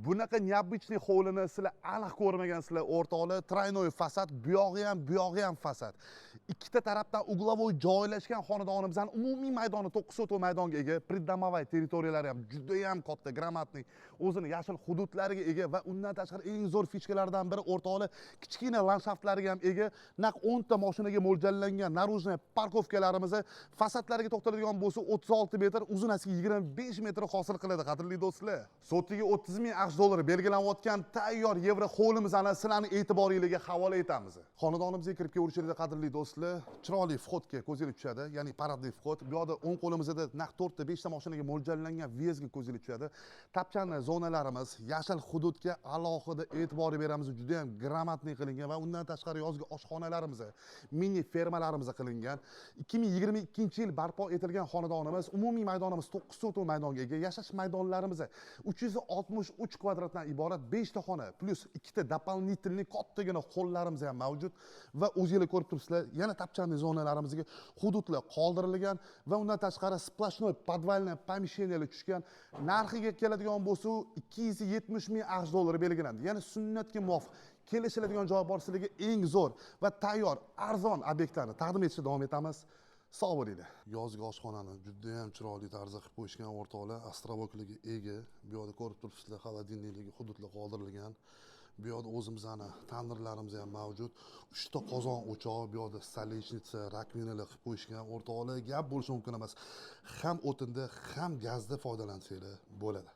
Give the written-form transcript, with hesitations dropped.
Bunaqa необычный hovlini sizlar aniq ko'rmagansizlar o'rtoqlar. Traynoy fasad, bu yog'i ham fasad. Ikkita tarafdan uglovoy joylashgan xonadonimizning umumiy maydoni 9 sotov maydonga ega, pridomovay territoriyalari ham juda ham katta, gramatniy, o'zini yashil hududlariga ega va undan tashqari eng zo'r fichkalardan biri o'rtoqlar, kichkina landshaftlarga ham ega, naq 10 ta mashinaga mo'ljallangan narujniy parkovkalarimizni fasadlariga to'xtaladigan bo'lsa 36 metr, uzunasiga 25 metr hosil qiladi, qadrli do'stlar. Sotiga 30 ming AQSh dollari belgilanayotgan tayyor yevro hovlimizni sizlarning e'tiboringizga havola etamiz. Xonadonimizga kirib kelishingizni qadrli do'stlar, chiroyli vhodga ko'zingiz tushadi, ya'ni paradli vhod. Bu yerda o'ng qo'limizda naq 4 ta 5 ta mashinaga mo'ljallangan vyezga ko'zingiz tushadi. Tapchani zonalarimiz yashil hududga alohida e'tibor beramiz. Juda ham gramatniy qilingan va undan tashqari yozgi oshxonalarimiz, mini fermalarimiz qilingan. 2022-yil barpo etilgan xonadonimiz, umumiy maydonimiz 9 sotov maydonga ega, yashash maydonlarimiz 363 kvadratdan iborat 5 ta xona plus 2 ta дополнительный kattagina hollarimiz ham mavjud va o'zingizlar ko'rib turibsizlar, yana tapchani zonalarimizga hududlar qoldirilgan va undan tashqari splashnoy podvalniy помещениялар tushgan. Narxiga keladigan bo'lsa 270 ming AQSh dollari belgilandi. Ya'ni sunnatga muvofiq kelishiladigan joy bor, sizlarga eng zo'r va tayyor arzon obyektlarni taqdim etishda davom etamiz. Sog' bo'linglar. Yozgi oshxonani juda ham chiroyli tarzda qilib qo'yishgan o'rtoqlar, astrovokliga ega. Bu yerda ko'rib turibsizlar, xolodilnikligi hududlar qoldirilgan. Bu yerda o'zimizning tandirlarimiz ham mavjud. 3 ta qozon o'chog'i, bu yerda stolechniца, rakvinalar qilib qo'yishgan o'rtoqlar. Gap bo'lishi mumkin emas. Ham o'tinda, ham gazda foydalansanglar bo'ladi.